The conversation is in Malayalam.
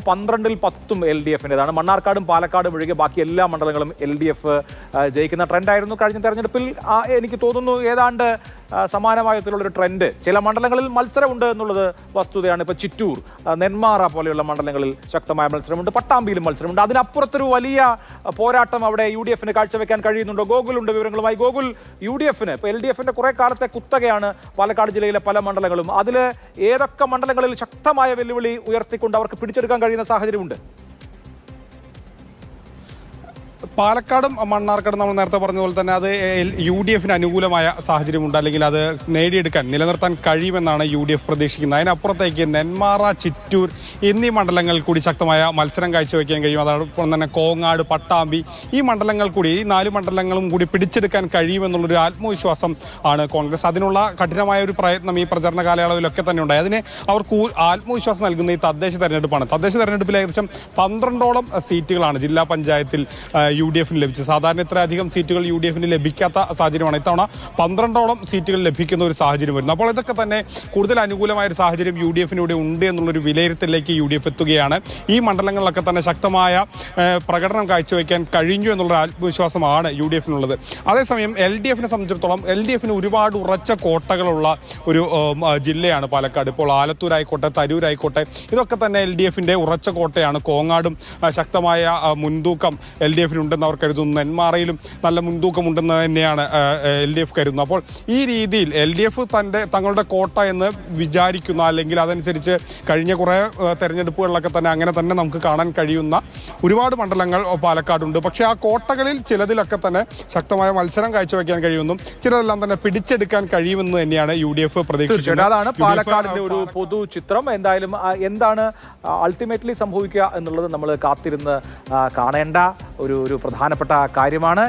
12-ൽ 10 LDF-ൻ്റെതാണ്. മണ്ണാർക്കാടും പാലക്കാടും ഒഴികെ ബാക്കി എല്ലാ മണ്ഡലങ്ങളും LDF ജയിക്കുന്ന ട്രെൻഡായിരുന്നു കഴിഞ്ഞ തെരഞ്ഞെടുപ്പിൽ. എനിക്ക് തോന്നുന്നു ഏതാണ്ട് സമാനമായത്തിലുള്ളൊരു ട്രെൻഡ് ചില മണ്ഡലങ്ങളിൽ മത്സരമുണ്ട് എന്നുള്ളത് വസ്തുതയാണ്. ഇപ്പോൾ ചിറ്റൂർ, നെന്മാറ പോലെയുള്ള മണ്ഡലങ്ങളിൽ ശക്തമായ മത്സരമുണ്ട്, പട്ടാമ്പിയിലും മത്സരമുണ്ട്. അതിനപ്പുറത്തൊരു വലിയ പോരാട്ടം അവിടെ UDF-ന് കാഴ്ചവെക്കാൻ കഴിയുന്നുണ്ടോ? ഗോകുലുണ്ട് വിവരങ്ങളുമായി. ഗോകുൽ, UDF-ന് ഇപ്പോൾ LDF-ൻ്റെ കുറേ കാലത്തെ കുത്തകയാണ് പാലക്കാട് ജില്ലയിലെ പല മണ്ഡലങ്ങളും. അതിൽ ഏതൊക്കെ മണ്ഡലങ്ങളിൽ ശക്തമായ വെല്ലുവിളി ഉയർത്തിക്കൊണ്ട് അവർക്ക് പിടിച്ചെടുക്കാൻ കഴിയുന്ന സാഹചര്യമുണ്ട്? പാലക്കാടും മണ്ണാർക്കാടും നമ്മൾ നേരത്തെ പറഞ്ഞ പോലെ തന്നെ അത് UDF-ന് അനുകൂലമായ സാഹചര്യമുണ്ട്, അല്ലെങ്കിൽ അത് നേടിയെടുക്കാൻ നിലനിർത്താൻ കഴിയുമെന്നാണ് UDF പ്രതീക്ഷിക്കുന്നത്. അതിനപ്പുറത്തേക്ക് നെന്മാറ, ചിറ്റൂർ എന്നീ മണ്ഡലങ്ങളിൽ കൂടി ശക്തമായ മത്സരം കാഴ്ചവെക്കാൻ കഴിയും. അതോടൊപ്പം തന്നെ കോങ്ങാട്, പട്ടാമ്പി ഈ മണ്ഡലങ്ങൾ കൂടി, ഈ 4 മണ്ഡലങ്ങളും കൂടി പിടിച്ചെടുക്കാൻ കഴിയുമെന്നുള്ളൊരു ആത്മവിശ്വാസം ആണ് കോൺഗ്രസ്. അതിനുള്ള കഠിനമായ ഒരു പ്രയത്നം ഈ പ്രചരണ കാലയളവിലൊക്കെ തന്നെ ഉണ്ടായി. അതിന് അവർക്ക് ആത്മവിശ്വാസം നൽകുന്ന ഈ തദ്ദേശ തെരഞ്ഞെടുപ്പാണ്. തദ്ദേശ തെരഞ്ഞെടുപ്പിൽ ഏകദേശം 12ഓളം സീറ്റുകളാണ് ജില്ലാ പഞ്ചായത്തിൽ UDF-ന് ലഭിച്ചത്. സാധാരണ ഇത്രയധികം സീറ്റുകൾ UDF-ന് ലഭിക്കാത്ത സാഹചര്യമാണ്. ഇത്തവണ 12ഓളം സീറ്റുകൾ ലഭിക്കുന്ന ഒരു സാഹചര്യം വരുന്നു. അപ്പോൾ ഇതൊക്കെ തന്നെ കൂടുതൽ അനുകൂലമായ ഒരു സാഹചര്യം UDF-ന് ഉണ്ട് എന്നുള്ളൊരു വിലയിരുത്തലിലേക്ക് UDF എത്തുകയാണ്. ഈ മണ്ഡലങ്ങളിലൊക്കെ തന്നെ ശക്തമായ പ്രകടനം കാഴ്ചവെക്കാൻ കഴിഞ്ഞു എന്നുള്ളൊരു ആത്മവിശ്വാസമാണ് UDF-നുള്ളത്. അതേസമയം LDF-നെ സംബന്ധിച്ചിടത്തോളം LDF-ന് ഒരുപാട് ഉറച്ച കോട്ടകളുള്ള ഒരു ജില്ലയാണ് പാലക്കാട്. ഇപ്പോൾ ആലത്തൂരായിക്കോട്ടെ, തരൂരായിക്കോട്ടെ, ഇതൊക്കെ തന്നെ LDF-ന്റെ ഉറച്ച കോട്ടയാണ്. കോങ്ങാടും ശക്തമായ മുൻതൂക്കം LDF-ന് ഉണ്ടെന്ന് അവർ കരുതുന്നു. നെന്മാറയിലും നല്ല മുൻതൂക്കമുണ്ടെന്ന് തന്നെയാണ് LDF കരുതുന്നത്. അപ്പോൾ ഈ രീതിയിൽ LDF തങ്ങളുടെ കോട്ട എന്ന് വിചാരിക്കുന്ന, അല്ലെങ്കിൽ അതനുസരിച്ച് കഴിഞ്ഞ കുറേ തെരഞ്ഞെടുപ്പുകളിലൊക്കെ തന്നെ അങ്ങനെ തന്നെ നമുക്ക് കാണാൻ കഴിയുന്ന ഒരുപാട് മണ്ഡലങ്ങൾ പാലക്കാടുണ്ട്. പക്ഷേ ആ കോട്ടകളിൽ ചിലതിലൊക്കെ തന്നെ ശക്തമായ മത്സരം കാഴ്ചവെക്കാൻ കഴിയുമെന്നും ചിലതെല്ലാം തന്നെ പിടിച്ചെടുക്കാൻ കഴിയുമെന്ന് തന്നെയാണ് UDF പ്രതീക്ഷിക്കുന്നത്. അതാണ് പാലക്കാടിന്റെ ഒരു പൊതു ചിത്രം. എന്തായാലും എന്താണ് അൾട്ടിമേറ്റ്ലി സംഭവിക്കുക എന്നുള്ളത് നമ്മൾ കാത്തിരുന്ന് കാണേണ്ട ഒരു പ്രധാനപ്പെട്ട കാര്യമാണ്.